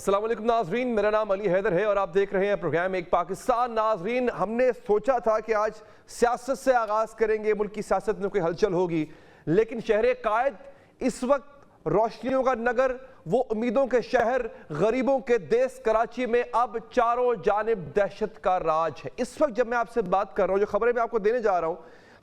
السلام علیکم ناظرین، میرا نام علی حیدر ہے اور آپ دیکھ رہے ہیں پروگرام ایک پاکستان۔ ناظرین، ہم نے سوچا تھا کہ آج سیاست سے آغاز کریں گے، ملک کی سیاست میں کوئی ہلچل ہوگی، لیکن شہر قائد اس وقت روشنیوں کا نگر، وہ امیدوں کے شہر، غریبوں کے دیس کراچی میں اب چاروں جانب دہشت کا راج ہے۔ اس وقت جب میں آپ سے بات کر رہا ہوں، جو خبریں میں آپ کو دینے جا رہا ہوں،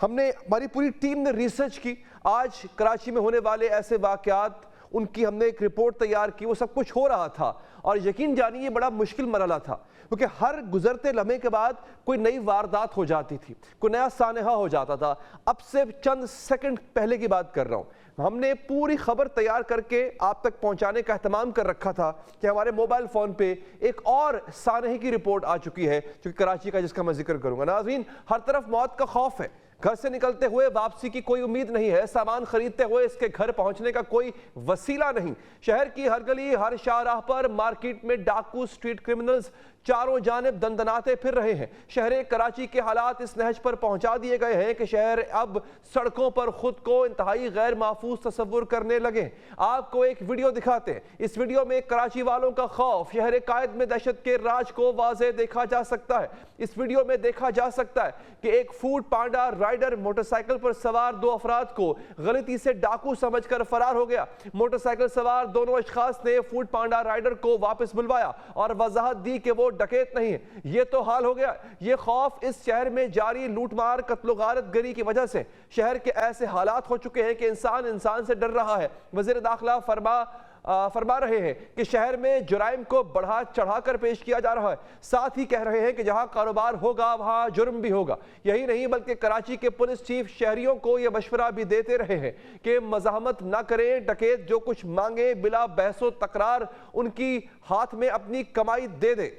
ہماری پوری ٹیم نے ریسرچ کی، آج کراچی میں ہونے والے ایسے واقعات، ان کی ہم نے ایک رپورٹ تیار کی، وہ سب کچھ ہو رہا تھا اور یقین جانیے یہ بڑا مشکل مرحلہ تھا، کیونکہ ہر گزرتے لمحے کے بعد کوئی نئی واردات ہو جاتی تھی، کوئی نیا سانحہ ہو جاتا تھا۔ اب سے چند سیکنڈ پہلے کی بات کر رہا ہوں، ہم نے پوری خبر تیار کر کے آپ تک پہنچانے کا اہتمام کر رکھا تھا کہ ہمارے موبائل فون پہ ایک اور سانحے کی رپورٹ آ چکی ہے جو کہ کراچی کا، جس کا میں ذکر کروں گا۔ ناظرین، ہر طرف موت کا خوف ہے، گھر سے نکلتے ہوئے واپسی کی کوئی امید نہیں ہے، سامان خریدتے ہوئے اس کے گھر پہنچنے کا کوئی وسیلہ نہیں۔ شہر کی ہر گلی، ہر شاہراہ پر، مارکیٹ میں ڈاکو، سٹریٹ کرمنلز چاروں جانب دندناتے پھر رہے ہیں۔ شہر کراچی کے حالات اس نہج پر پہنچا دیے گئے ہیں کہ شہر اب سڑکوں پر خود کو انتہائی غیر محفوظ تصور کرنے لگے۔ آپ کو ایک ویڈیو دکھاتے ہیں، اس ویڈیو میں کراچی والوں کا خوف، شہر قائد میں دہشت کے راج کو واضح دیکھا جا سکتا ہے۔ اس ویڈیو میں دیکھا جا سکتا ہے کہ ایک food panda rider motor cycle پر سوار دو افراد کو غلطی سے ڈاکو سمجھ کر فرار ہو گیا۔ موٹر سائیکل سوار دونوں اشخاص نے فوڈ پانڈا رائڈر کو واپس بلوایا اور وضاحت دی کہ وہ ڈکیت نہیں ہے۔ یہ تو حال ہو گیا، یہ خوف اس شہر میں جاری لوٹ مار، قتل و غارت گری کی وجہ سے شہر کے ایسے حالات ہو چکے ہیں کہ انسان سے ڈر رہا ہے۔ وزیر داخلہ فرما رہے ہیں کہ شہر میں جرائم کو بڑھا چڑھا کر پیش کیا جا رہا ہے، ساتھ ہی کہہ رہے ہیں کہ جہاں کاروبار ہوگا وہاں جرم بھی ہوگا۔ یہی نہیں بلکہ کراچی کے پولیس چیف شہریوں کو یہ مشورہ بھی دیتے رہے ہیں کہ مزاحمت نہ کریں، ڈکیت جو کچھ مانگے بلا بحث و تکرار ان کی ہاتھ میں اپنی کمائی دے دے۔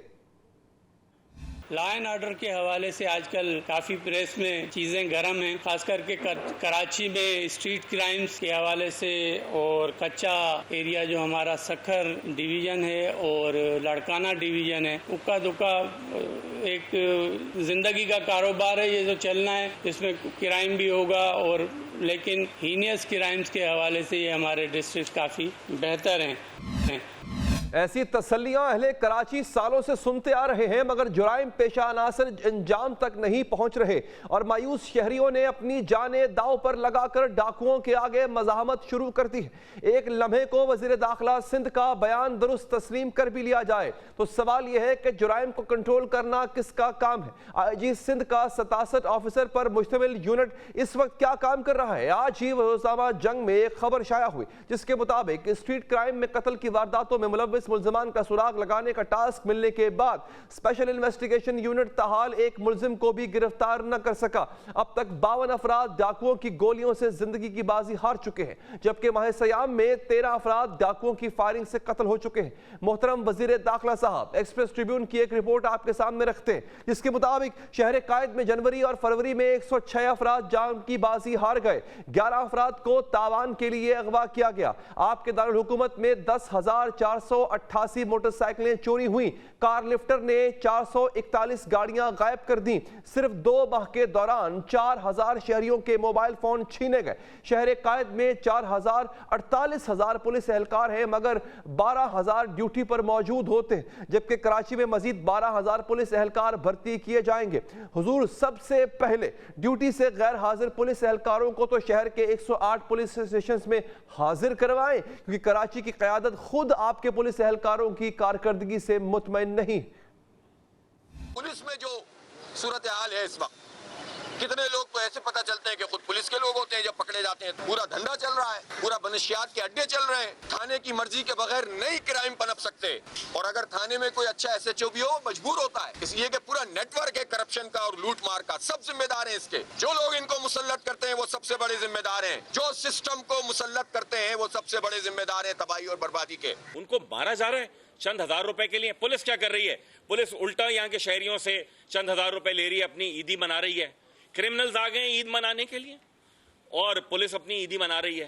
لا اینڈ آرڈر کے حوالے سے آج کل کافی پریس میں چیزیں گرم ہیں، خاص کر کے کراچی میں اسٹریٹ کرائمز کے حوالے سے، اور کچا ایریا جو ہمارا سکھر ڈویژن ہے اور لڑکانہ ڈویژن ہے، اکا دکا ایک زندگی کا کاروبار ہے یہ جو چلنا ہے، اس میں کرائم بھی ہوگا، اور لیکن ہینیس کرائمز کے حوالے سے یہ ہمارے ڈسٹرکٹ کافی بہتر ہیں۔ ایسی تسلیاں اہل کراچی سالوں سے سنتے آ رہے ہیں، مگر جرائم پیشہ عناصر انجام تک نہیں پہنچ رہے اور مایوس شہریوں نے اپنی جانیں داؤ پر لگا کر ڈاکوؤں کے آگے مزاحمت شروع کر دی ہے۔ ایک لمحے کو وزیر داخلہ سندھ کا بیان درست تسلیم کر بھی لیا جائے تو سوال یہ ہے کہ جرائم کو کنٹرول کرنا کس کا کام ہے؟ آئی جی سندھ کا 67 آفیسر پر مشتمل یونٹ اس وقت کیا کام کر رہا ہے؟ آج ہی روزنامہ جنگ میں ایک خبر شائع ہوئی جس کے مطابق اسٹریٹ کرائم میں قتل کی وارداتوں میں ملوث ملزمان کا سراغ لگانے کا ٹاسک ملنے کے بعد اسپیشل انویسٹیگیشن یونٹ تاحال ایک ملزم کو بھی گرفتار نہ کر سکا۔ اب تک 52 افراد ڈاکوؤں کی گولیوں سے زندگی کی بازی ہار چکے ہیں، جبکہ ماہ سیام میں 13 افراد ڈاکوؤں کی فائرنگ سے قتل ہو چکے ہیں۔ محترم وزیر داخلہ صاحب، ایکسپریس ٹریبیون کی ایک رپورٹ آپ کے سامنے رکھتے ہیں جس کے مطابق شہر قائد میں جنوری اور فروری میں 106 افراد جان کی بازی ہار گئے، 11 افراد کو تاوان کے لیے اغوا کیا گیا۔ آپ کے دارالحکومت میں 10,488 موٹر سائیکلیں چوری ہوئیں، کار لفٹر نے 441 گاڑیاں غائب کر دیں۔ صرف 2 ماہ کے دوران 4,000 شہریوں کے موبائل فون چھینے گئے۔ شہر قائد میں 48,000 پولیس اہلکار ہیں مگر 12,000 ڈیوٹی پر موجود ہوتے ہیں، جبکہ کراچی میں مزید 12,000 پولیس اہلکار بھرتی کیے جائیں گے۔ حضور، سب سے پہلے ڈیوٹی سے غیر حاضر پولیس اہلکاروں کو تو شہر کے 108 پولیس اسٹیشنز میں حاضر کروائیں، کیونکہ کراچی کی قیادت خود آپ کے پولیس اہلکاروں کی کارکردگی سے مطمئن نہیں۔ پولیس میں جو صورتحال ہے اس وقت، کتنے لوگ تو ایسے پتہ چلتے ہیں کہ خود پولیس کے لوگ ہوتے ہیں، جب پکڑے جاتے ہیں پورا دھندا چل رہا ہے، پورا منشیات کے اڈے چل رہے ہیں، تھانے کی مرضی کے بغیر نئی کرائم پنپ سکتے، اور اگر تھانے میں کوئی اچھا ایس ایچ او بھی ہو مجبور ہوتا ہے، اس لیے کہ پورا نیٹ ورک ہے کرپشن کا اور لوٹ مار کا، سب ذمہ دار ہیں اس کے، جو لوگ ان کو مسلط کرتے ہیں وہ سب سے بڑے ذمہ دار ہیں، جو سسٹم کو مسلط کرتے ہیں وہ سب سے بڑے ذمہ دار ہیں تباہی اور بربادی کے۔ ان کو مارا جا رہا ہے چند ہزار روپے کے لیے۔ پولیس کیا کر رہی ہے؟ پولیس الٹا یہاں کے شہریوں سے چند ہزار روپے لے رہی ہے، اپنی عیدی منا رہی ہے۔ کرمنلز آ گئے ہیں عید منانے کے لیے اور پولیس اپنی عیدی منا رہی ہے۔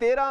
13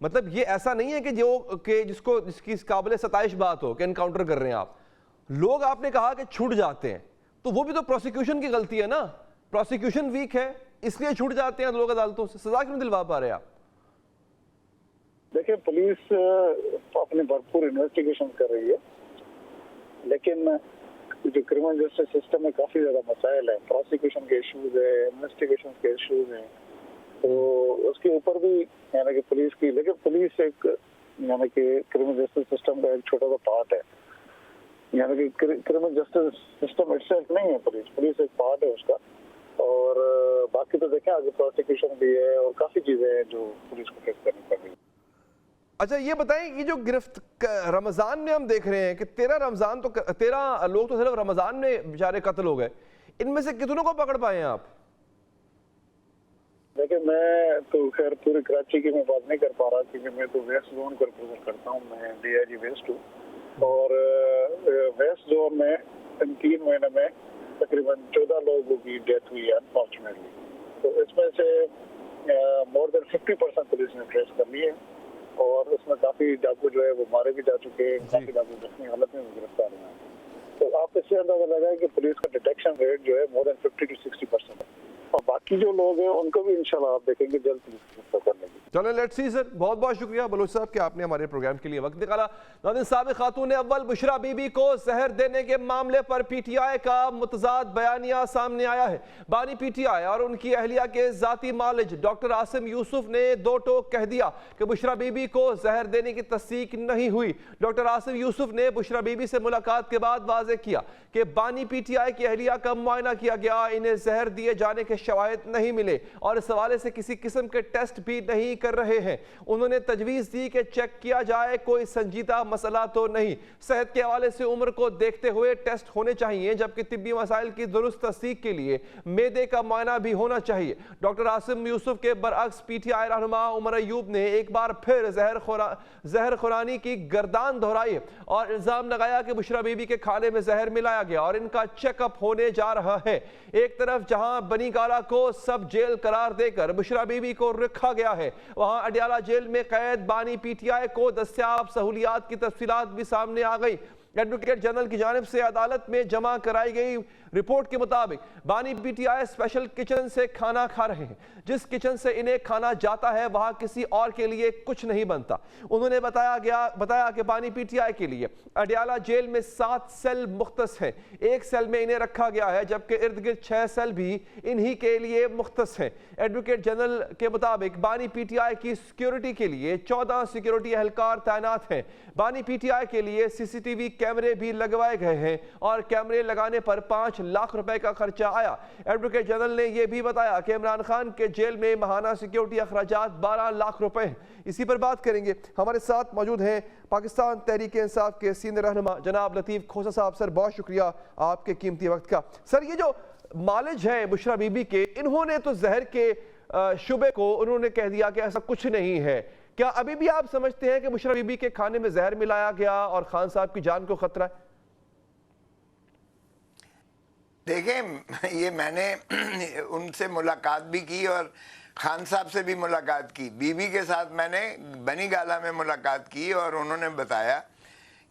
مطلب یہ ایسا نہیں ہے کہ جس کی قابل ستائش بات ہو کہ انکاؤنٹر کر رہے ہیں آپ. لوگ آپ نے کہا کہ چھوٹ جاتے ہیں, تو وہ بھی تو پروسیکیوشن کی غلطی ہے نا. پروسیکیوشن ویک ہے اس لیے چھوٹ جاتے ہیں لوگ عدالتوں سے. سزا کیوں دلوا پا رہے ہیں آپ؟ دیکھیں پولیس اپنی بھرپور انویسٹیگیشن کر رہی ہے, لیکن جو کرمنل جسٹس سسٹم میں کافی زیادہ مسائل ہیں, پروسیکیوشن کے ایشوز ہیں, انویسٹیگیشن کے ایشوز ہیں, تو اس کے اوپر بھی یعنی کہ پولیس کی, لیکن پولیس ایک یعنی کہ کرمنل جسٹس سسٹم کا ایک چھوٹا سا پارٹ ہے. یعنی کہ کرمنل جسٹس سسٹم اٹسیلف نہیں ہے پولیس ایک پارٹ ہے اس کا. اور باقی تو دیکھیں آگے پروسیکیوشن بھی ہے اور کافی چیزیں ہیں جو پولیس کو فیس کرنی پڑ رہی ہے. اچھا یہ بتائیں, یہ جو گرفت رمضان میں ہم دیکھ رہے ہیں کہ 13 لوگ تو صرف رمضان میں بیچارے قتل ہو گئے, ان میں سے کتنوں کو پکڑ پائے ہیں آپ؟ دیکھیں میں تو خیر پوری کراچی کی میں بات نہیں کر پا رہا کیونکہ میں تو ویسٹ زون کو ریپرزینٹ کرتا ہوں, میں ڈی آئی جی ویسٹ ہوں, اور ویسٹ زون میں ان 3 مہینے میں تقریباً 14 لوگوں کی ڈیتھ ہوئی ہے انفارچونیٹلی. تو اس میں سے مور دین 50% پولیس نے ٹریس کر لی ہے, اور اس میں کافی ڈاکو جو ہے وہ مارے بھی جا چکے ہیں, کافی ڈاکو زخمی حالت میں گرفتار ہوئے ہیں. تو آپ اس سے اندازہ لگائیں کہ پولیس کا ڈیٹیکشن ریٹ جو ہے مور دین 50 to 60% ہے, اور باقی جو لوگ ہیں ان کو بھی انشاءاللہ آپ دیکھیں گے جلد پولیس گرفتار کرنے کی. چلیں لیٹس سی سر, بہت بہت شکریہ بلوچ صاحب کہ آپ نے ہمارے پروگرام کے لیے وقت نکالا. ناظرین, سابق خاتون اول بشرا بی بی کو زہر دینے کے معاملے پر پی ٹی آئی کا متضاد بیانیہ سامنے آیا ہے. بانی پی ٹی آئی اور ان کی اہلیہ کے ذاتی معالج ڈاکٹر عاصم یوسف نے دو ٹوک کہہ دیا کہ بشرا بی بی کو زہر دینے کی تصدیق نہیں ہوئی. ڈاکٹر عاصم یوسف نے بشرا بی بی سے ملاقات کے بعد واضح کیا کہ بانی پی ٹی آئی کی اہلیہ کا معائنہ کیا گیا, انہیں زہر دیے جانے کے شواہد نہیں ملے اور اس حوالے سے کسی قسم کے ٹیسٹ بھی نہیں کر رہے ہیں. انہوں نے تجویز دی کہ چیک کیا جائے, کوئی سنجیدہ مسئلہ تو نہیں. صحت کے حوالے سے عمر کو دیکھتے ہوئے ٹیسٹ ہونے چاہیے, جبکہ طبی مسائل کی درست تصدیق کے لیے معدے کا معائنہ بھی ہونا چاہیے. ڈاکٹر عاصم یوسف کے برعکس پی ٹی آئی رہنما عمر ایوب نے ایک بار پھر زہر خورانی کی گردان دہرائی اور الزام لگایا کہ بشرا بی بی کے کھانے میں زہر ملایا گیا اور ان کا چیک اپ ہونے جا رہا ہے. ایک طرف جہاں بنی گالا کو سب جیل قرار دے کر بشرا بی بی کو رکھا گیا ہے, وہاں اڈیالہ جیل میں قید بانی پی ٹی آئی کو دستیاب سہولیات کی تفصیلات بھی سامنے آ گئی. ایڈوکیٹ جنرل کی جانب سے عدالت میں جمع کرائی گئی رپورٹ کے مطابق بانی پی ٹی آئی اسپیشل کچن سے کھانا کھا رہے ہیں. جس کچن سے انہیں کھانا جاتا ہے وہاں کسی اور کے لیے کچھ نہیں بنتا. انہوں نے بتایا کہ بانی پی ٹی آئی کے لیے اڈیالہ جیل میں 7 سیل مختص ہیں, ایک سیل میں انہیں رکھا گیا ہے, جبکہ ارد گرد 6 سیل بھی انہی کے لیے مختص ہیں. ایڈوکیٹ جنرل کے مطابق بانی پی ٹی آئی کی سیکیورٹی کے لیے 14 سیکیورٹی اہلکار تعینات ہیں. بانی پی ٹی آئی کے لیے سی سی ٹی وی کیمرے بھی لگوائے گئے ہیں اور کیمرے لگانے پر 5 لاکھ روپے کا خرچہ آیا. ایڈوکیٹ جنرل نے یہ بھی بتایا کہ عمران خان کے جیل میں ماہانہ سیکیورٹی اخراجات 12 لاکھ روپے ہیں. اسی پر بات کریں گے. ہمارے ساتھ موجود ہیں پاکستان تحریک انصاف کے سینئر رہنما جناب لطیف کھوسہ صاحب. سر بہت شکریہ آپ کے قیمتی وقت کا. سر یہ جو معالج ہیں بشرا بی بی کے, انہوں نے تو زہر کے شبے کو انہوں نے کہہ دیا کہ ایسا کچھ نہیں ہے. کیا ابھی بھی آپ سمجھتے ہیں کہ بشرا بی بی کے کھانے میں زہر ملایا گیا اور خان صاحب کی جان کو خطرہ ہے؟ دیکھیں یہ میں نے ان سے ملاقات بھی کی اور خان صاحب سے بھی ملاقات کی. بی بی کے ساتھ میں نے بنی گالا میں ملاقات کی اور انہوں نے بتایا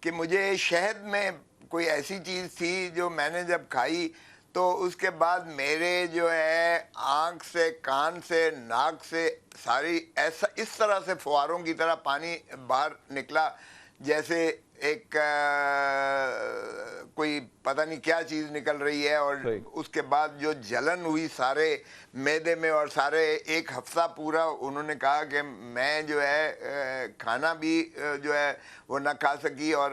کہ مجھے شہد میں کوئی ایسی چیز تھی جو میں نے جب کھائی تو اس کے بعد میرے جو ہے آنکھ سے, کان سے, ناک سے ساری ایسا اس طرح سے فواروں کی طرح پانی باہر نکلا جیسے ایک کوئی پتہ نہیں کیا چیز نکل رہی ہے. اور اس کے بعد جو جلن ہوئی سارے معدے میں اور سارے ایک ہفتہ پورا انہوں نے کہا کہ میں جو ہے کھانا بھی جو ہے وہ نہ کھا سکی اور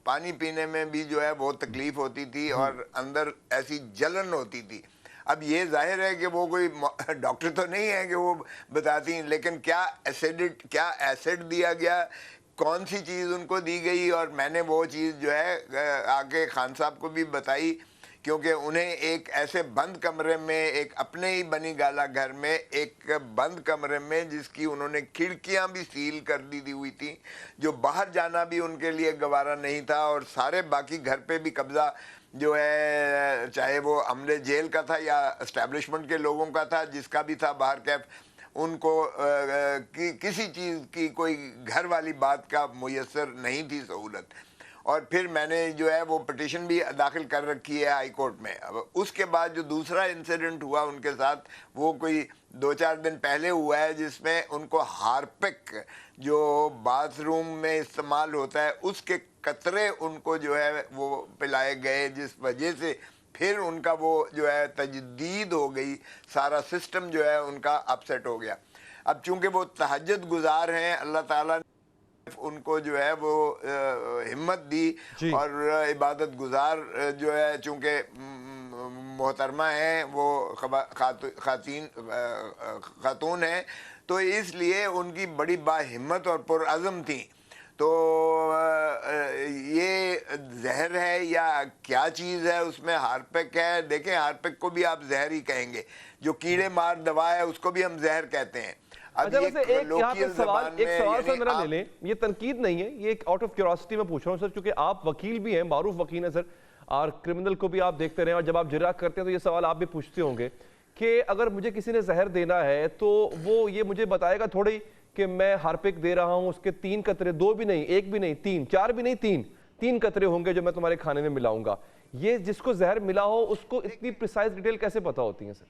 پانی پینے میں بھی جو ہے بہت تکلیف ہوتی تھی اور اندر ایسی جلن ہوتی تھی. اب یہ ظاہر ہے کہ وہ کوئی ڈاکٹر تو نہیں ہے کہ وہ بتاتی ہیں, لیکن کیا ایسڈ دیا گیا, کون سی چیز ان کو دی گئی, اور میں نے وہ چیز جو ہے آگے خان صاحب کو بھی بتائی کیونکہ انہیں ایک ایسے بند کمرے میں, ایک اپنے ہی بنی گالا گھر میں ایک بند کمرے میں جس کی انہوں نے کھڑکیاں بھی سیل کر دی ہوئی تھیں, جو باہر جانا بھی ان کے لیے گوارا نہیں تھا, اور سارے باقی گھر پہ بھی قبضہ جو ہے چاہے وہ عملے جیل کا تھا یا اسٹیبلشمنٹ کے لوگوں کا تھا, جس کا بھی تھا باہر کیف, ان کو کسی چیز کی کوئی گھر والی بات کا میسر نہیں تھی سہولت. اور پھر میں نے جو ہے وہ پٹیشن بھی داخل کر رکھی ہے ہائی کورٹ میں. اب اس کے بعد جو دوسرا انسیڈنٹ ہوا ان کے ساتھ وہ کوئی 2-4 دن پہلے ہوا ہے, جس میں ان کو ہارپک جو باتھ روم میں استعمال ہوتا ہے اس کے قطرے ان کو جو ہے وہ پلائے گئے, جس وجہ سے پھر ان کا وہ جو ہے تجدید ہو گئی, سارا سسٹم جو ہے ان کا اپسیٹ ہو گیا. اب چونکہ وہ تہجد گزار ہیں, اللہ تعالیٰ نے ان کو جو ہے وہ ہمت دی اور عبادت گزار جو ہے چونکہ محترمہ ہیں, وہ خاتون ہیں, تو اس لیے ان کی بڑی باہمت اور پرعزم تھیں. تو یہ زہر ہے یا کیا چیز ہے, اس میں ہارپک ہے. دیکھیں ہارپک کو بھی آپ زہر ہی کہیں گے, جو کیڑے مار دوا ہے اس کو بھی ہم زہر کہتے ہیں. اچھا ویسے ایک یہاں پہ سوال سر میرا لے لیں, یہ تنقید نہیں ہے, یہ ایک آؤٹ آف کیوریاسٹی میں پوچھ رہا ہوں سر, چونکہ آپ وکیل بھی ہیں, معروف وکیل ہیں سر, اور کرمنل کو بھی آپ دیکھتے رہے, اور جب آپ جرح کرتے ہیں تو یہ سوال آپ بھی پوچھتے ہوں گے کہ اگر مجھے کسی نے زہر دینا ہے تو وہ یہ مجھے بتائے گا تھوڑی کہ میں ہارپک دے رہا ہوں, اس کے 3 قطرے, 2 بھی نہیں, 1 بھی نہیں, 3, 4 بھی نہیں, 3 قطرے ہوں گے جو میں تمہارے کھانے میں ملاؤں گا. یہ جس کو زہر ملا ہو اس کو اتنی پریسائز ڈیٹیل کیسے پتا ہوتی ہیں سر؟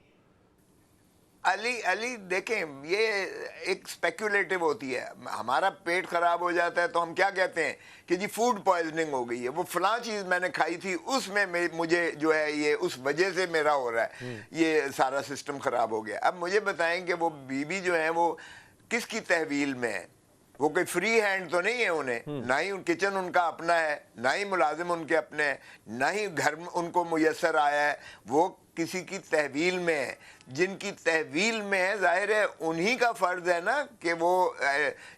علی دیکھیں یہ ایک سپیکولیٹو ہوتی ہے. ہمارا پیٹ خراب ہو جاتا ہے تو ہم کیا کہتے ہیں کہ جی فوڈ پوائزننگ ہو گئی ہے, وہ فلاں چیز میں نے کھائی تھی, اس میں مجھے جو ہے یہ اس وجہ سے میرا ہو رہا ہے, یہ سارا سسٹم خراب ہو گیا. اب مجھے بتائیں کہ وہ بیوی جو ہیں وہ کس کی تحویل میں ہے؟ وہ کوئی فری ہینڈ تو نہیں ہے انہیں, نہ ہی کچن ان کا اپنا ہے, نہ ہی ملازم ان کے اپنے ہیں, نہ ہی گھر ان کو میسر آیا ہے. وہ کسی کی تحویل میں ہے. جن کی تحویل میں ہے ظاہر ہے انہی کا فرض ہے نا کہ وہ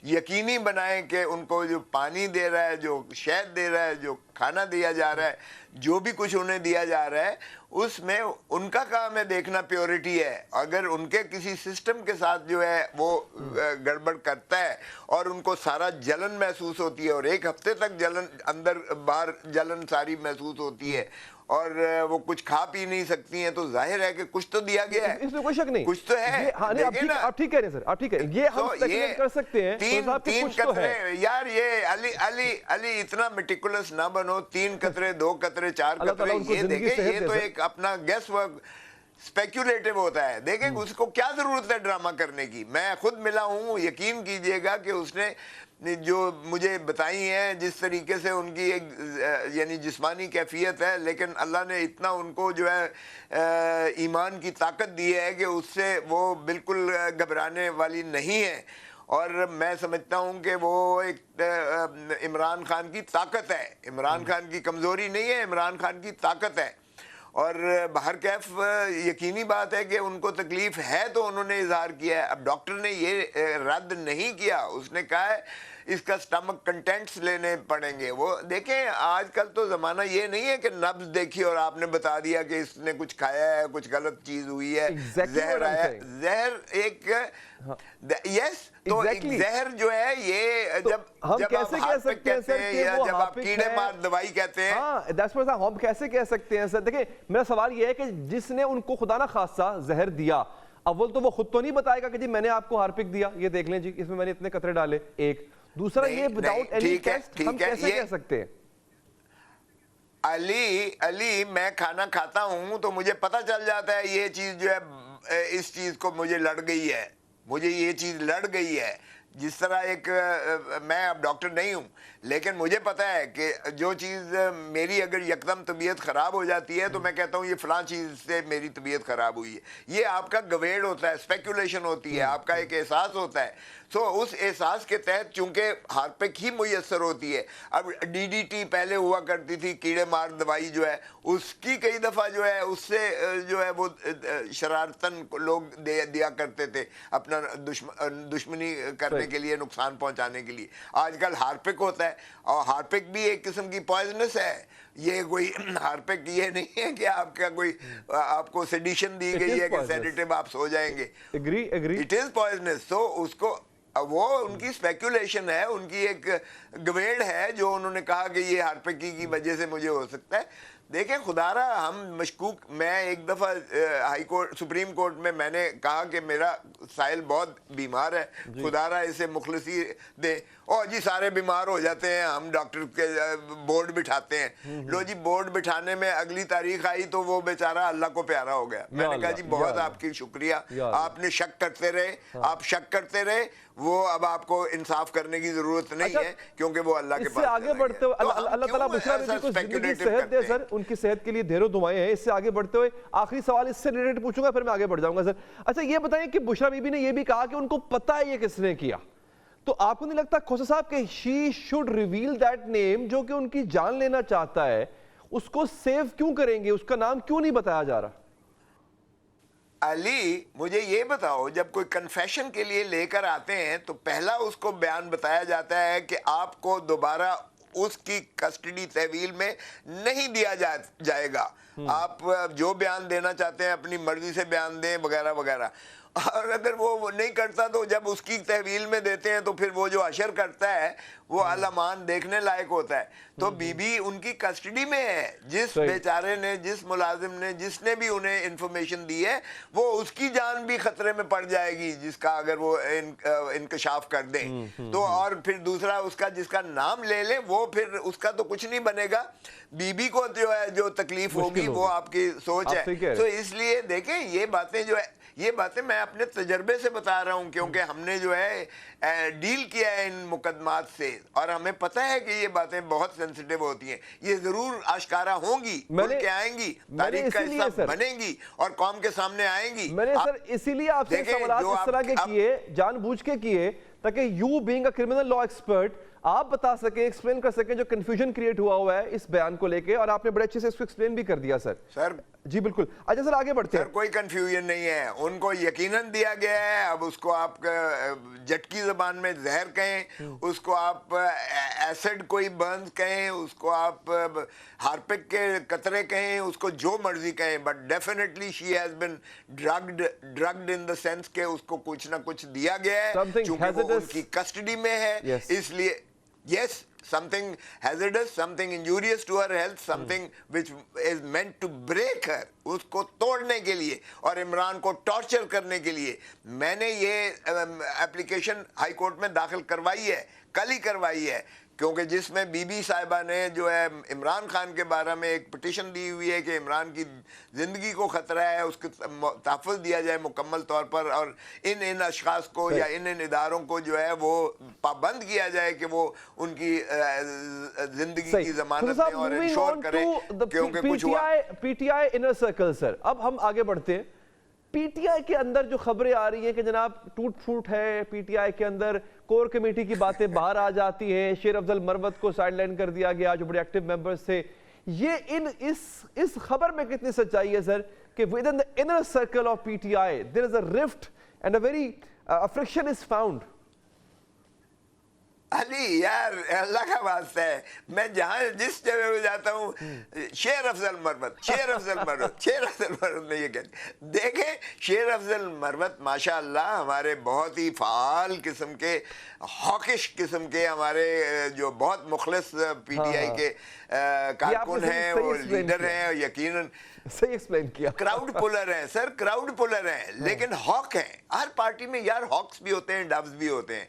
یقینی بنائیں کہ ان کو جو پانی دے رہا ہے, جو شہد دے رہا ہے, جو کھانا دیا جا رہا ہے, جو بھی کچھ انہیں دیا جا رہا ہے, اس میں ان کا کام ہے دیکھنا پیورٹی ہے. اگر ان کے کسی سسٹم کے ساتھ جو ہے وہ گڑبڑ کرتا ہے اور ان کو سارا جلن محسوس ہوتی ہے, اور 1 ہفتے تک جلن, اندر باہر جلن ساری محسوس ہوتی ہے, اور وہ کچھ کھا پی نہیں سکتی ہیں, تو ظاہر ہے کہ کچھ تو دیا گیا ہے, اس میں کوئی شک نہیں, کچھ تو ہے. آپ ٹھیک کہہ رہے ہیں سر, آپ ٹھیک ہے, یہ ہم اسپیکولیٹ کر سکتے ہیں. 3 قطرے یار, یہ علی اتنا میٹیکولس نہ بنو. 3 قطرے, 2 قطرے, 4 قطرے, یہ دیکھیں یہ تو ایک اپنا گیس ورک سپیکولیٹو ہوتا ہے. دیکھیں اس کو کیا ضرورت ہے ڈرامہ کرنے کی. میں خود ملا ہوں, یقین کیجئے گا کہ اس نے جو مجھے بتائی ہیں جس طریقے سے ان کی ایک یعنی جسمانی کیفیت ہے, لیکن اللہ نے اتنا ان کو جو ہے ایمان کی طاقت دی ہے کہ اس سے وہ بالکل گھبرانے والی نہیں ہے. اور میں سمجھتا ہوں کہ وہ ایک عمران خان کی طاقت ہے, عمران خان کی کمزوری نہیں ہے, عمران خان کی طاقت ہے. اور بہر کیف یقینی بات ہے کہ ان کو تکلیف ہے تو انہوں نے اظہار کیا ہے. اب ڈاکٹر نے یہ رد نہیں کیا, اس نے کہا ہے اس کا سٹمک کنٹینٹس لینے پڑیں گے. وہ دیکھیں آج کل تو زمانہ یہ نہیں ہے کہ نبض دیکھی اور آپ نے بتا دیا کہ اس نے کچھ کھایا ہے, کچھ غلط چیز ہوئی ہے, زہر آیا. زہر ایک یس, تو ایک زہر جو ہے یہ جب آپ ہارپک کہتے ہیں یا جب آپ کیڑے مار دوائی کہتے ہیں, ہم کیسے کہہ سکتے ہیں سر؟ دیکھیں میرا سوال یہ ہے کہ جس نے ان کو خدا نہ خاصہ زہر دیا, اول تو وہ خود تو نہیں بتائے گا کہ جی میں نے آپ کو ہارپک دیا, یہ دیکھ لیں جی اس میں نے اتنے قطرے ڈالے. ایک دوسرا یہ وداؤٹ اینی ٹیسٹ ہم کیسے کہہ سکتے ہیں؟ علی میں کھانا کھاتا ہوں تو مجھے پتہ چل جاتا ہے یہ چیز جو ہے اس چیز کو مجھے لڑ گئی ہے, مجھے یہ چیز لڑ گئی ہے. جس طرح ایک میں اب ڈاکٹر نہیں ہوں لیکن مجھے پتا ہے کہ جو چیز میری اگر یکدم طبیعت خراب ہو جاتی ہے تو میں کہتا ہوں یہ فلاں چیز سے میری طبیعت خراب ہوئی ہے. یہ آپ کا گویڑ ہوتا ہے, اسپیکولیشن ہوتی ہے, آپ کا ایک احساس ہوتا ہے. تو اس احساس کے تحت چونکہ ہارپک ہی میسر ہوتی ہے. اب ڈی ڈی ٹی پہلے ہوا کرتی تھی, کیڑے مار دوائی جو ہے, اس کی کئی دفعہ جو ہے اس سے جو ہے وہ شرارتاً لوگ دیا کرتے تھے اپنا دشمنی کرنے کے لیے, نقصان پہنچانے کے لیے. آج کل ہارپک ہوتا ہے, اور ہارپک بھی ایک قسم کی پوائزنس ہے. یہ کوئی ہارپک یہ نہیں ہے کہ آپ کا کوئی آپ کو سیڈیشن دی گئی ہے کہ سیڈیٹیو آپ سو جائیں گے. Agree it is poisonous. تو اس کو وہ ان کی اسپیکولیشن ہے, ان کی ایک گویڑ ہے جو انہوں نے کہا کہ یہ ہارپکی کی وجہ سے مجھے ہو سکتا ہے. دیکھیں خدا رہا ہم مشکوک, میں ایک دفعہ ہائی کورٹ سپریم کورٹ میں نے کہا کہ میرا سائل بہت بیمار ہے, خدا رہا اسے مخلصی دیں. اور جی سارے بیمار ہو جاتے ہیں, ہم ڈاکٹر کے بورڈ بٹھاتے ہیں. لو جی بورڈ بٹھانے میں اگلی تاریخ آئی تو وہ بیچارہ اللہ کو پیارا ہو گیا. میں نے کہا جی بہت آپ کی شکریہ, آپ نے شک کرتے رہے, آپ شک کرتے رہے, وہ اب آپ کو انصاف کرنے کی ضرورت نہیں ہے کیونکہ وہ اللہ کے پاس. اس سے آگے بڑھتے ہوئے اللہ تعالیٰ بشرا بیبی کو زندگی صحت دے سر, ان کی صحت کے لیے ڈھیروں دعائیں ہیں. اس سے آگے بڑھتے ہوئے آخری سوال اس سے ریلیٹڈ پوچھوں گا, پھر میں آگے بڑھ جاؤں گا سر. اچھا یہ بتائیں کہ بشرا بیبی نے یہ بھی کہا کہ ان کو پتہ ہے یہ کس نے کیا, تو آپ کو نہیں لگتا کھوسا صاحب کہ she should reveal that name جو کہ ان کی جان لینا چاہتا ہے, اس کو سیو کیوں کریں گے, اس کا نام کیوں نہیں بتایا جا رہا؟ علی مجھے یہ بتاؤ, جب کوئی کنفیشن کے لیے لے کر آتے ہیں تو پہلا اس کو بیان بتایا جاتا ہے کہ آپ کو دوبارہ اس کی کسٹڈی تحویل میں نہیں دیا جائے گا, آپ جو بیان دینا چاہتے ہیں اپنی مرضی سے بیان دیں وغیرہ وغیرہ. اور اگر وہ نہیں کرتا تو جب اس کی تحویل میں دیتے ہیں تو پھر وہ جو اشر کرتا ہے وہ علمان دیکھنے لائق ہوتا ہے. تو بی بی ان کی کسٹڈی میں ہے, جس بیچارے نے, جس ملازم نے, جس نے بھی انہیں انفارمیشن دی ہے وہ اس کی جان بھی خطرے میں پڑ جائے گی جس کا اگر وہ انکشاف کر دیں تو. اور پھر دوسرا اس کا جس کا نام لے لیں وہ پھر اس کا تو کچھ نہیں بنے گا, بی بی کو جو ہے جو تکلیف ہوگی وہ آپ کی سوچ ہے. تو اس لیے دیکھیں یہ باتیں جو ہے, یہ باتیں میں اپنے تجربے سے بتا رہا ہوں کیونکہ ہم نے جو ہے ڈیل کیا ہے ان مقدمات سے اور ہمیں پتہ ہے کہ یہ باتیں بہت سینسیٹیو ہوتی ہیں. یہ ضرور آشکارا ہوں گی, کھل کے آئیں گی, تاریخ کا حصہ بنیں گی اور قوم کے سامنے آئیں گی. میں نے سر اسی لیے آپ سے سوالات اس طرح کے کیے, جان بوجھ کے کیے, تاکہ you being a criminal law expert آپ بتا سکیں, ایکسپلین کر سکیں جو کنفیوژن کریٹ ہوا ہے اس بیان کو لے کے, اور آپ نے بڑے اچھے سے اس کو ایکسپلین بھی کر دیا سر. سر جی بالکل. اچھا سر آگے بڑھتے ہیں. سر کوئی کنفیوژن نہیں ہے, ان کو یقیناً دیا گیا ہے. اب اس کو آپ جٹکی زبان میں زہر کہیں, اس کو آپ ایسڈ کوئی برنز کہیں, اس کو آپ ہارپک کے قطرے کہیں, اس کو جو مرضی کہیں, but definitely she has been drugged in the sense کہ اس کو کچھ نہ کچھ دیا گیا ہے چونکہ وہ ان کی کسٹڈی میں ہے. اس لیے yes, something hazardous, something injurious to her health, something which is meant to break her, اس کو توڑنے کے لیے اور عمران کو ٹارچر کرنے کے لیے میں نے یہ اپلیکیشن ہائی کورٹ میں داخل کروائی ہے, کل ہی کروائی ہے, کیونکہ جس میں بی بی صاحبہ نے جو ہے عمران خان کے بارے میں ایک پٹیشن دی ہوئی ہے کہ عمران کی زندگی کو خطرہ ہے, اس کو تحفظ دیا جائے مکمل طور پر, اور ان اشخاص کو یا ان اداروں کو جو ہے وہ پابند کیا جائے کہ وہ ان کی زندگی کی ضمانت دیں اور انشور کریں کیونکہ کچھ ہوا. P T I inner circle sir, اب ہم آگے بڑھتے ہیں. پی ٹی آئی کے اندر جو خبریں آ رہی ہیں کہ جناب ٹوٹ پھوٹ ہے پی ٹی آئی کے اندر, کور کمیٹی کی باتیں باہر آ جاتی ہیں, شیر افضل مروت کو سائیڈ لائن کر دیا گیا جو بڑے ایکٹیو ممبرز تھے. یہ اس خبر میں کتنی سچائی ہے سر کہ within the inner circle of PTI there is a rift and a very friction is found? علی یار اللہ کا واسطہ ہے, میں جہاں جس جگہ پہ جاتا ہوں شیر افضل مروت میں یہ کہتے ہیں. دیکھیں شیر افضل مروت ماشاء اللہ ہمارے بہت ہی فعال قسم کے, ہاکش قسم کے, ہمارے جو بہت مخلص پی ٹی آئی کے کارکن ہیں, وہ لیڈر ہیں, یقیناً صحیح ایکسپلین کیا, کراؤڈ پولر ہیں سر, کراؤڈ پولر ہیں لیکن ہاک ہیں. ہر پارٹی میں یار ہاکس بھی ہوتے ہیں, ڈبز بھی ہوتے ہیں.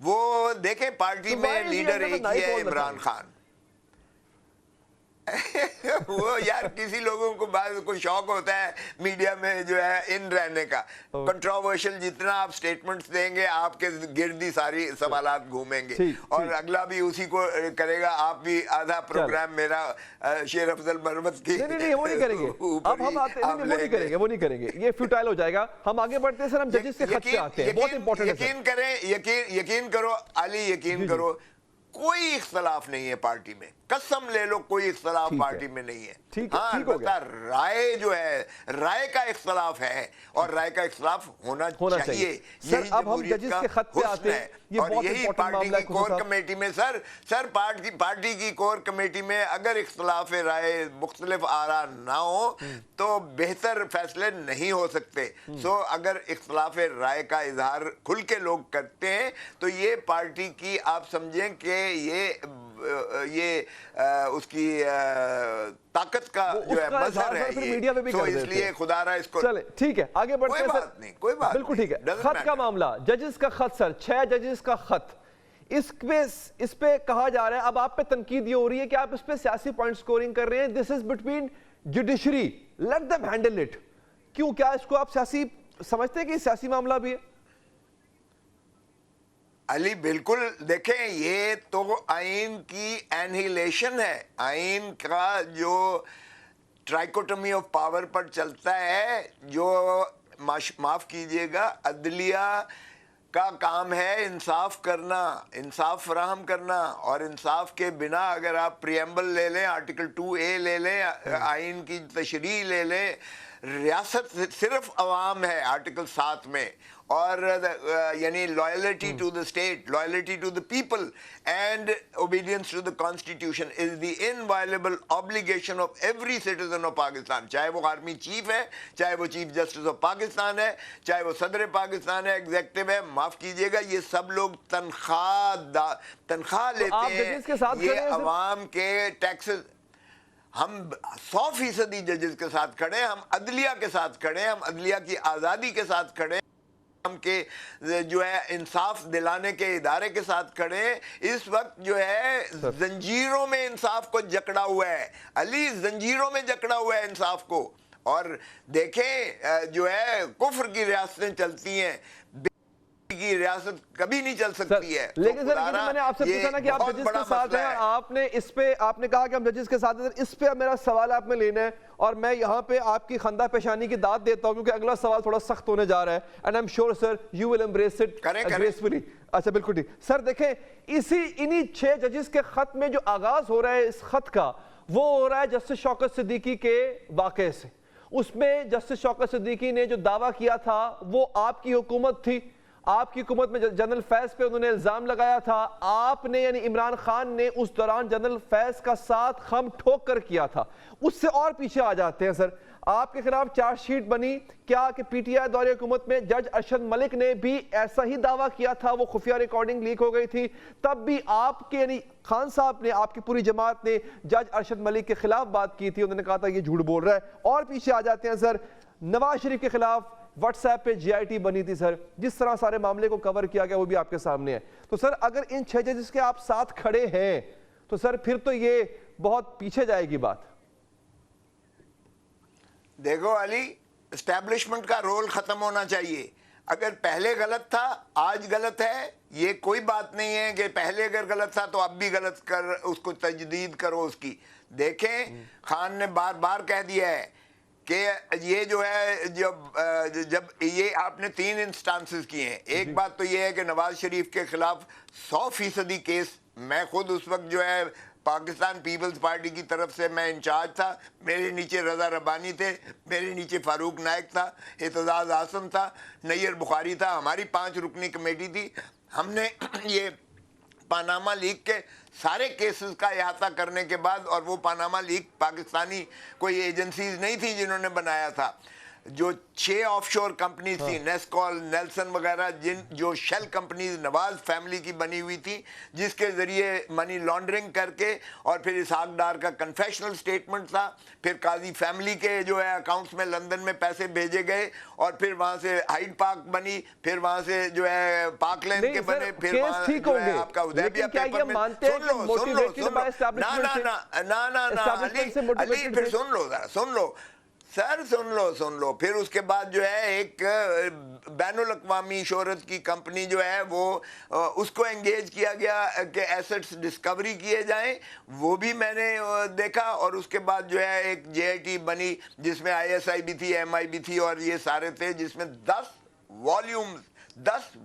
وہ دیکھیں پارٹی میں لیڈر ایک ہی ہے عمران خان. وہ یار کسی لوگوں کو بعض کو شوق ہوتا ہے میڈیا میں جو ہے ان رہنے کا, کنٹروورشل جتنا آپ سٹیٹمنٹس دیں گے آپ کے گردی ساری سوالات گھومیں گے اور اگلا بھی اسی کو کرے گا. آپ بھی آدھا پروگرام میرا شیر افضل مروت کی نہیں وہ نہیں کریں گے, اب ہم آتے ہیں وہ نہیں کریں گے, یہ فیوٹائل ہو جائے گا. ہم آگے بڑھتے ہیں سر, ہم ججز کے خط پہ آتے ہیں, بہت امپورٹنٹ ہے. یقین کریں, یقین کرو علی, یقین کرو, کوئی اختلاف نہیں ہے پارٹی میں, قسم لے لو کوئی اختلاف پارٹی میں نہیں ہے. ہاں البتہ رائے جو ہے, رائے کا اختلاف ہے, اور رائے کا اختلاف ہونا چاہیے. سر اب ہم ججز کے خط پہ آتے ہیں, اور یہی پارٹی کی کور کمیٹی میں سر پارٹی کی کور کمیٹی میں اگر اختلاف رائے مختلف آراء نہ ہو تو بہتر فیصلے نہیں ہو سکتے. سو اگر اختلاف رائے کا اظہار کھل کے لوگ کرتے ہیں تو یہ پارٹی کی آپ سمجھیں کہ یہ اس کی طاقت کا جو ہے مظہر ہے یہ, تو اس لیے خدا را اس کو چلے ٹھیک ہے آگے بڑھتے ہیں. کوئی بات بالکل ٹھیک ہے. خط کا معاملہ, ججز کا خط سر, 6 ججز کا خط, اس پہ کہا جا رہا ہے, اب آپ پہ تنقید یہ ہو رہی ہے کہ آپ اس پہ سیاسی پوائنٹ سکورنگ کر رہے ہیں. This is between judiciary, let them handle it. کیوں, کیا اس کو آپ سیاسی سمجھتے ہیں کہ سیاسی معاملہ بھی ہے؟ علی بالکل, دیکھیں یہ تو آئین کی انہیلیشن ہے. آئین کا جو ٹرائیکوٹمی آف پاور پر چلتا ہے, جو معاف کیجئے گا عدلیہ کا کام ہے انصاف کرنا, انصاف فراہم کرنا, اور انصاف کے بنا اگر آپ پریمبل لے لیں, آرٹیکل 2A لے لیں, آئین کی تشریح لے لیں, ریاست صرف عوام ہے آرٹیکل 7 میں, اور یعنی loyalty to the state, loyalty to the people and obedience to the constitution is the inviolable obligation of every citizen of Pakistan. چاہے وہ آرمی چیف ہے, چاہے وہ چیف جسٹس آف پاکستان ہے, چاہے وہ صدر پاکستان ہے, ایگزیکٹو ہے, معاف کیجئے گا یہ سب لوگ تنخواہ لیتے ہیں, یہ عوام کے ٹیکسز. ہم 100% ججز کے ساتھ کھڑے, ہم عدلیہ کے ساتھ کھڑے, ہم عدلیہ کی آزادی کے ساتھ کھڑے, ہم کے جو ہے انصاف دلانے کے ادارے کے ساتھ کھڑے. اس وقت جو ہے زنجیروں میں انصاف کو جکڑا ہوا ہے علی, زنجیروں میں جکڑا ہوا ہے انصاف کو. اور دیکھیں جو ہے کفر کی ریاستیں چلتی ہیں, کی ریاست کبھی نہیں چل سکتی ہے. لیکن سر میں نے آپ سے پوچھا نا کہ آپ ججز کے ساتھ ہیں, آپ نے اس پہ آپ نے کہا کہ ہم ججز کے ساتھ ہیں, اس پہ میرا سوال آپ میں لینا ہے, اور میں یہاں پہ آپ کی خندہ پیشانی کی داد دیتا ہوں کیونکہ اگلا سوال تھوڑا سخت ہونے جا رہا ہے, and I'm sure sir you will embrace it gracefully. اچھا بالکل ٹھیک سر. دیکھیں انہی 6 ججز کے خط میں جو آغاز ہو رہا ہے اس خط کا, وہ ہو رہا ہے جسٹس شوکت صدیقی کے واقعے سے. اس میں جسٹس شوکت صدیقی نے جو دعویٰ کیا تھا وہ آپ کی حکومت تھی, آپ کی حکومت میں جنرل فیض پہ انہوں نے الزام لگایا تھا, آپ نے یعنی عمران خان نے اس دوران جنرل فیض کا ساتھ خم ٹھوک کر کیا تھا. اس سے اور پیچھے آ جاتے ہیں سر, آپ کے خلاف چارج شیٹ بنی, کیا کہ پی ٹی آئی دور حکومت میں جج ارشد ملک نے بھی ایسا ہی دعویٰ کیا تھا, وہ خفیہ ریکارڈنگ لیک ہو گئی تھی, تب بھی آپ کے یعنی خان صاحب نے, آپ کی پوری جماعت نے جج ارشد ملک کے خلاف بات کی تھی, انہوں نے کہا تھا یہ جھوٹ بول رہا ہے. اور پیچھے آ جاتے ہیں سر, نواز شریف کے خلاف واٹس ایپ پہ جی آئی ٹی بنی تھی سر, جس طرح سارے معاملے کو کور کیا گیا وہ بھی آپ کے سامنے ہے. تو سر اگر ان 6 ججز کے آپ ساتھ کھڑے ہیں تو سر پھر تو یہ بہت پیچھے جائے گی بات. دیکھو علی, اسٹیبلشمنٹ کا رول ختم ہونا چاہیے. اگر پہلے غلط تھا آج غلط ہے, یہ کوئی بات نہیں ہے کہ پہلے اگر غلط تھا تو اب بھی غلط کر, اس کو تجدید کرو اس کی. دیکھیں خان نے بار بار کہہ دیا ہے کہ یہ جو ہے جب یہ آپ نے 3 انسٹانسز کیے ہیں. ایک بات تو یہ ہے کہ نواز شریف کے خلاف 100% کیس, میں خود اس وقت جو ہے پاکستان پیپلز پارٹی کی طرف سے میں انچارج تھا, میرے نیچے رضا ربانی تھے, میرے نیچے فاروق نائک تھا, اعتزاز اعظم تھا, نیر بخاری تھا, ہماری 5 رکنی کمیٹی تھی. ہم نے یہ پاناما لیک کے سارے کیسز کا احاطہ کرنے کے بعد, اور وہ پاناما لیک پاکستانی کوئی ایجنسیز نہیں تھی جنہوں نے بنایا تھا, جو 6 آف شور کمپنیز تھی, نیسکول, نیلسن وغیرہ, جو شیل کمپنیز نواز فیملی کی بنی ہوئی تھی, جس کے ذریعے منی لانڈرنگ کر کے, اور پھر اسحاق ڈار کا کنفیشنل سٹیٹمنٹ تھا, پھر قاضی فیملی کے جو ہے اکاؤنٹس میں لندن میں پیسے بھیجے گئے, اور پھر وہاں سے ہائیڈ پارک بنی, پھر وہاں سے جو ہے پارک لینڈ کے بنے, پھر وہاں جو ہے آپ کا حدیبیہ پیپر میں. سن لو سر, سن لو. پھر اس کے بعد جو ہے ایک بین الاقوامی شہرت کی کمپنی جو ہے وہ اس کو انگیج کیا گیا کہ ایسٹس ڈسکوری کیے جائیں, وہ بھی میں نے دیکھا. اور اس کے بعد جو ہے ایک جے آئی ٹی بنی جس میں آئی ایس آئی بھی تھی, ایم آئی بھی تھی, اور یہ سارے تھے, جس میں 10 10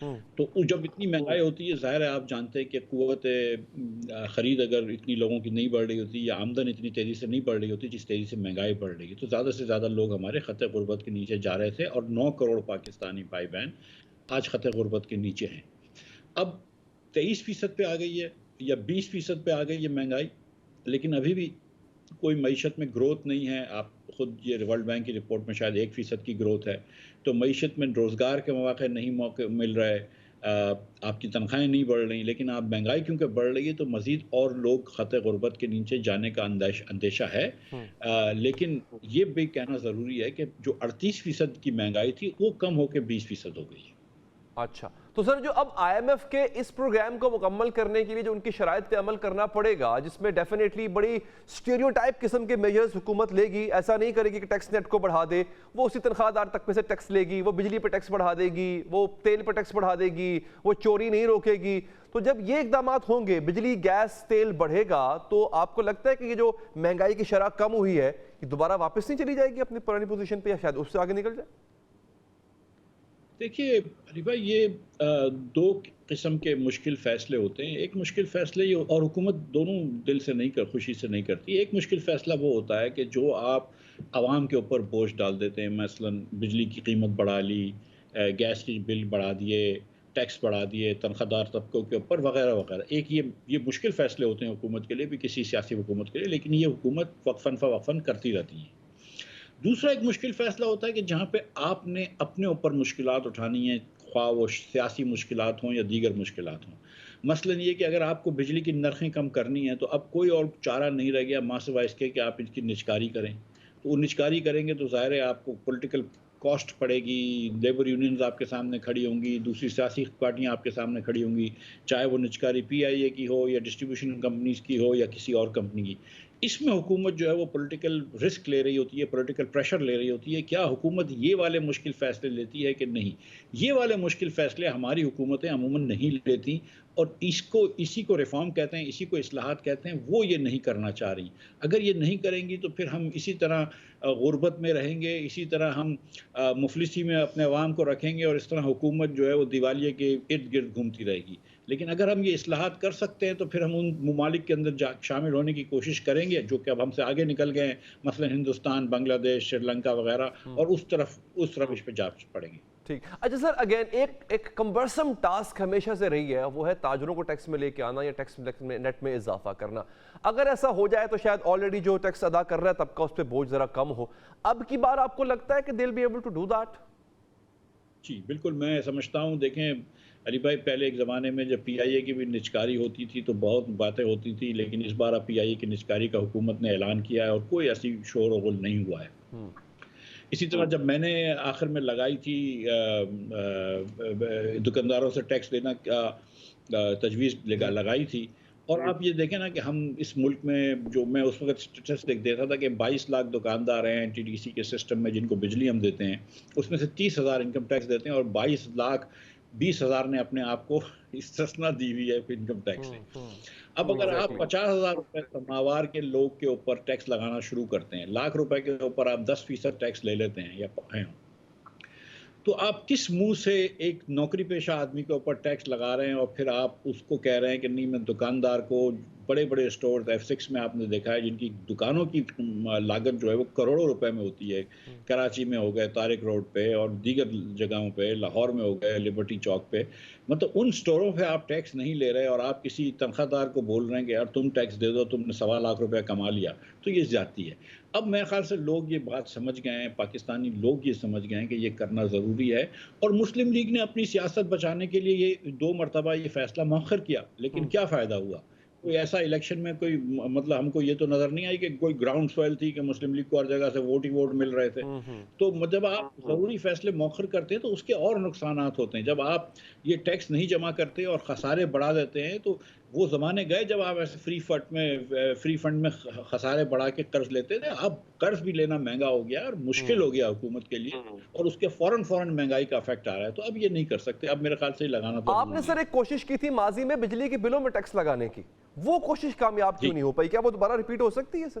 تو جب اتنی مہنگائی ہوتی ہے ظاہر ہے آپ جانتے ہیں کہ قوت خرید اگر اتنی لوگوں کی نہیں بڑھ رہی ہوتی یا آمدن اتنی تیزی سے نہیں بڑھ رہی ہوتی جس تیزی سے مہنگائی بڑھ رہی ہے تو زیادہ سے زیادہ لوگ ہمارے خط غربت کے نیچے جا رہے تھے اور 9 کروڑ پاکستانی بھائی بہن آج خط غربت کے نیچے ہیں. اب 23% پہ آ گئی ہے یا 20% پہ آ گئی ہے مہنگائی, لیکن ابھی بھی کوئی معیشت میں گروتھ نہیں ہے. آپ خود یہ ورلڈ بینک کی رپورٹ میں شاید 1% کی گروتھ ہے. تو معیشت میں روزگار کے مواقع نہیں موقع مل رہے, آپ کی تنخواہیں نہیں بڑھ رہی, لیکن آپ مہنگائی کیونکہ بڑھ رہی ہے تو مزید اور لوگ خط غربت کے نیچے جانے کا اندیشہ ہے. لیکن یہ بھی کہنا ضروری ہے کہ جو 38% کی مہنگائی تھی وہ کم ہو کے 20% ہو گئی ہے. اچھا, تو سر جو اب آئی ایم ایف کے اس پروگرام کو مکمل کرنے کے لیے جو ان کی شرائط پہ عمل کرنا پڑے گا, جس میں ڈیفینیٹلی بڑی سٹیریوٹائپ قسم کے میجرز حکومت لے گی, ایسا نہیں کرے گی کہ ٹیکس نیٹ کو بڑھا دے, وہ اسی تنخواہ دار تک پہ سے ٹیکس لے گی, وہ بجلی پہ ٹیکس بڑھا دے گی, وہ تیل پہ ٹیکس بڑھا دے گی, وہ چوری نہیں روکے گی. تو جب یہ اقدامات ہوں گے, بجلی گیس تیل بڑھے گا, تو آپ کو لگتا ہے کہ یہ جو مہنگائی کی شرح کم ہوئی ہے یہ دوبارہ واپس نہیں چلی جائے گی اپنی پرانی پوزیشن پہ, یا شاید اس سے آگے نکل جائے؟ دیکھیے علی بھائی, یہ 2 قسم کے مشکل فیصلے ہوتے ہیں. ایک مشکل فیصلے یہ, اور حکومت دونوں دل سے نہیں خوشی سے نہیں کرتی. ایک مشکل فیصلہ وہ ہوتا ہے کہ جو آپ عوام کے اوپر بوجھ ڈال دیتے ہیں, مثلا بجلی کی قیمت بڑھا لی, گیس کی بل بڑھا دیے, ٹیکس بڑھا دیے تنخواہ دار طبقوں کے اوپر وغیرہ وغیرہ. ایک یہ مشکل فیصلے ہوتے ہیں حکومت کے لیے بھی, کسی سیاسی حکومت کے لیے, لیکن یہ حکومت وقفاً فوقفاً کرتی رہتی ہے. دوسرا ایک مشکل فیصلہ ہوتا ہے کہ جہاں پہ آپ نے اپنے اوپر مشکلات اٹھانی ہیں, خواہ وہ سیاسی مشکلات ہوں یا دیگر مشکلات ہوں. مثلا یہ کہ اگر آپ کو بجلی کی نرخیں کم کرنی ہیں تو اب کوئی اور چارہ نہیں رہ گیا ماں سوائے اس کے کہ آپ اس کی نچکاری کریں. تو وہ نچکاری کریں گے تو ظاہر ہے آپ کو پولیٹیکل کاسٹ پڑے گی, لیبر یونینز آپ کے سامنے کھڑی ہوں گی, دوسری سیاسی پارٹیاں آپ کے سامنے کھڑی ہوں گی, چاہے وہ نچکاری PIA کی ہو یا ڈسٹریبیوشن کمپنیز کی ہو یا کسی اور کمپنی کی. اس میں حکومت جو ہے وہ پولیٹیکل رسک لے رہی ہوتی ہے, پولیٹیکل پریشر لے رہی ہوتی ہے. کیا حکومت یہ والے مشکل فیصلے لیتی ہے کہ نہیں؟ یہ والے مشکل فیصلے ہماری حکومتیں عموماً نہیں لیتی, اور اسی کو ریفارم کہتے ہیں, اسی کو اصلاحات کہتے ہیں. وہ یہ نہیں کرنا چاہ رہی. اگر یہ نہیں کریں گی تو پھر ہم اسی طرح غربت میں رہیں گے, اسی طرح ہم مفلسی میں اپنے عوام کو رکھیں گے, اور اس طرح حکومت جو ہے وہ دیوالیے کے ارد گرد گھومتی رہے گی. لیکن اگر ہم یہ اصلاحات کر سکتے ہیں تو پھر ہم ان ممالک کے اندر شامل ہونے کی کوشش کریں گے جو کہ اب ہم سے آگے نکل گئے ہیں, مثلا ہندوستان, بنگلہ دیش, سری لنکا وغیرہ, اور اس روش پہ جا پڑیں گے. ٹھیک. اچھا سر, اگین ایک کمبرسم ٹاسک ہمیشہ سے رہی ہے, وہ ہے تاجروں کو ٹیکس میں لے کے آنا یا ٹیکس نیٹ میں اضافہ کرنا. اگر ایسا ہو جائے تو شاید آلریڈی جو ٹیکس ادا کر رہا ہے طبقہ اس پہ بوجھ ذرا کم ہو. اب کی بار آپ کو لگتا ہے کہ they'll be able to do that؟ جی بالکل, میں سمجھتا ہوں. دیکھیں علی بھائی, پہلے ایک زمانے میں جب PIA کی بھی نچکاری ہوتی تھی تو بہت باتیں ہوتی تھی, لیکن اس بار اب PIA کی نچکاری کا حکومت نے اعلان کیا ہے اور کوئی ایسی شور و غل نہیں ہوا ہے. اسی طرح جب میں نے آخر میں لگائی تھی دکانداروں سے ٹیکس لینا تجویز لگائی تھی, اور آپ یہ دیکھیں نا کہ ہم اس ملک میں, جو میں اس وقت اسٹیٹسٹک دیتا تھا کہ 22 لاکھ دکاندار ہیں TDC کے سسٹم میں جن کو بجلی ہم دیتے ہیں, اس میں سے 30,000 انکم ٹیکس دیتے ہیں, اور 22,20,000 نے اپنے آپ کو استثنا دی ہوئی ہے انکم ٹیکس سے. اب اگر آپ 50,000 روپے ماہوار کے لوگ کے اوپر ٹیکس لگانا شروع کرتے ہیں, لاکھ روپے کے اوپر آپ 10% ٹیکس لے لیتے ہیں یا ہیں, تو آپ کس منہ سے ایک نوکری پیشہ آدمی کے اوپر ٹیکس لگا رہے ہیں, اور پھر آپ اس کو کہہ رہے ہیں کہ نہیں, میں دکاندار کو, بڑے بڑے اسٹور F6 میں آپ نے دیکھا ہے جن کی دکانوں کی لاگت جو ہے وہ کروڑوں روپے میں ہوتی ہے. کراچی میں ہو گئے طارق روڈ پہ, اور دیگر جگہوں پہ, لاہور میں ہو گئے لبرٹی چوک پہ, مطلب ان اسٹوروں پہ آپ ٹیکس نہیں لے رہے, اور آپ کسی تنخواہ دار کو بول رہے ہیں کہ یار تم ٹیکس دے دو, تم نے 1.25 لاکھ روپے کما لیا. تو یہ زیادتی ہے. اب میرے خیال سے لوگ یہ بات سمجھ گئے ہیں, پاکستانی لوگ یہ سمجھ گئے ہیں کہ یہ کرنا ضروری ہے, اور مسلم لیگ نے اپنی سیاست بچانے کے لیے یہ 2 مرتبہ یہ فیصلہ مؤخر کیا, لیکن کیا فائدہ ہوا؟ کوئی ایسا الیکشن میں کوئی مطلب ہم کو یہ تو نظر نہیں آئی کہ کوئی گراؤنڈ سویل تھی کہ مسلم لیگ کو ہر جگہ سے ووٹ ہی ووٹ مل رہے تھے. تو جب آپ ضروری فیصلے مؤخر کرتے ہیں تو اس کے اور نقصانات ہوتے ہیں. جب آپ یہ ٹیکس نہیں جمع کرتے اور خسارے بڑھا دیتے ہیں, تو وہ زمانے گئے جب آپ ایسے فری فنڈ میں خسارے بڑھا کے قرض لیتے تھے. اب قرض بھی لینا مہنگا ہو گیا اور مشکل ہو گیا حکومت کے لیے, اور اس کے فوراً مہنگائی کا افیکٹ آ رہا ہے. تو اب یہ نہیں کر سکتے. اب میرے خیال سے لگانا تو آپ نے سر ایک کوشش کی تھی ماضی میں بجلی کے بلوں میں ٹیکس لگانے کی, وہ کوشش کامیاب کیوں نہیں ہو پائی؟ کیا وہ دوبارہ ریپیٹ ہو سکتی ہے سر؟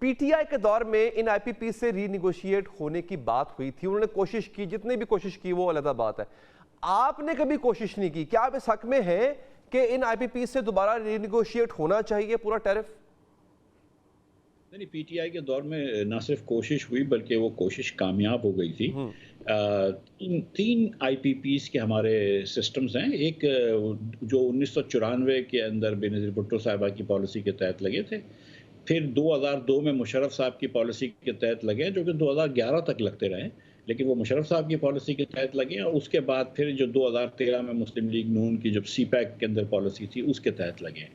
پی ٹی آئی کے دور میں ان آئی پی پی سے ری نیگوشیٹ ہونے کی بات ہوئی تھی, انہوں نے کوشش کی, جتنے بھی کوشش کی وہ علیحدہ بات ہے. آپ نے کبھی کوشش نہیں کی, کیا آپ اس حق میں ہیں کہ ان آئی پی پی سے دوبارہ ری نیگوشیٹ ہونا چاہیے پورا ٹیرف؟ نہیں, پی ٹی آئی کے دور میں نہ صرف کوشش ہوئی بلکہ وہ کوشش کامیاب ہو گئی تھی. تین آئی پی پیز کے ہمارے سسٹمز ہیں. ایک جو 1994 کے اندر بینظیر بھٹو صاحبہ کی پالیسی کے تحت لگے تھے, پھر 2002 میں مشرف صاحب کی پالیسی کے تحت لگے, جو کہ 2011 تک لگتے رہے, لیکن وہ مشرف صاحب کی پالیسی کے تحت لگے, اور اس کے بعد پھر جو 2013 میں مسلم لیگ نون کی جب سی پیک کے اندر پالیسی تھی اس کے تحت لگے.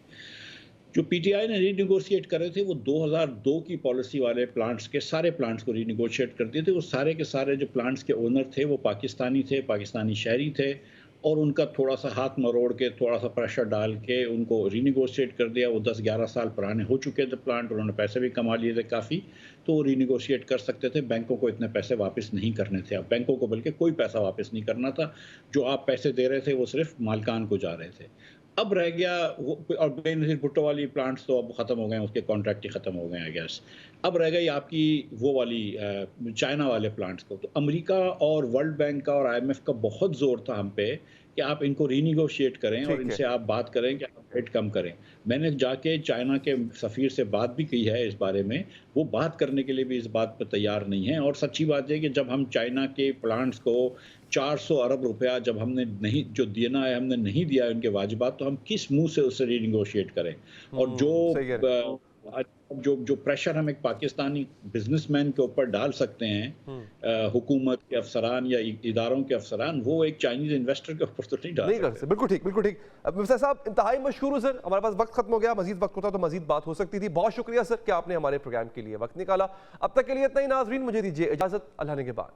جو پی ٹی آئی نے ری نیگوشیٹ کرے تھے وہ 2002 کی پالیسی والے پلانٹس کے سارے پلانٹس کو ری نیگوشیٹ کرتے تھے. وہ سارے کے سارے جو پلانٹس کے اونر تھے وہ پاکستانی تھے, پاکستانی شہری تھے, اور ان کا تھوڑا سا ہاتھ مروڑ کے, تھوڑا سا پریشر ڈال کے ان کو ری نیگوشیٹ کر دیا. وہ 10-11 سال پرانے ہو چکے تھے پلانٹ, انہوں نے پیسے بھی کما لیے تھے کافی, تو وہ ری نیگوشیٹ کر سکتے تھے. بینکوں کو اتنے پیسے واپس نہیں کرنے تھے, اب بینکوں کو بلکہ کوئی پیسہ واپس نہیں کرنا تھا. جو آپ پیسے دے رہے تھے وہ صرف مالکان کو جا رہے تھے. اب رہ گیا, اور بینظیر بھٹو والی پلانٹس تو اب ختم ہو گئے ہیں, اس کے کانٹریکٹ ہی ختم ہو گئے ہیں گیس. اب رہ گئی آپ کی وہ والی چائنا والے پلانٹس کو. تو امریکہ اور ورلڈ بینک کا اور آئی ایم ایف کا بہت زور تھا ہم پہ کہ آپ ان کو ری نیگوشیٹ کریں اور ان سے آپ بات کریں کہ آپ ریٹ کم کریں. میں نے جا کے چائنا کے سفیر سے بات بھی کی ہے اس بارے میں, وہ بات کرنے کے لیے بھی اس بات پہ تیار نہیں ہیں. اور سچی بات ہے کہ جب ہم چائنا کے پلانٹس کو 400 ارب روپیہ جب ہم نے نہیں جو دینا ہے ہم نے نہیں دیا ہے ان کے واجبات, تو ہم کس منہ سے اس سے ری نیگوشیٹ کریں. اور جو پریشر ہم ایک پاکستانی بزنس مین کے اوپر ڈال سکتے ہیں, حکومت کے افسران یا اداروں کے افسران, وہ ایک چائنیز انویسٹر کے اوپر تو نہیں ڈال سکتے. بالکل ٹھیک, بالکل ٹھیک. مفتیٰ صاحب انتہائی مشکور ہوں سر, ہمارے پاس وقت ختم ہو گیا, مزید وقت ہوتا تو مزید بات ہو سکتی تھی. بہت شکریہ سر کہ آپ نے ہمارے پروگرام کے لیے وقت نکالا. اب تک کے لیے اتنا ہی ناظرین, مجھے دیجیے اجازت, اللہ نے کے بعد.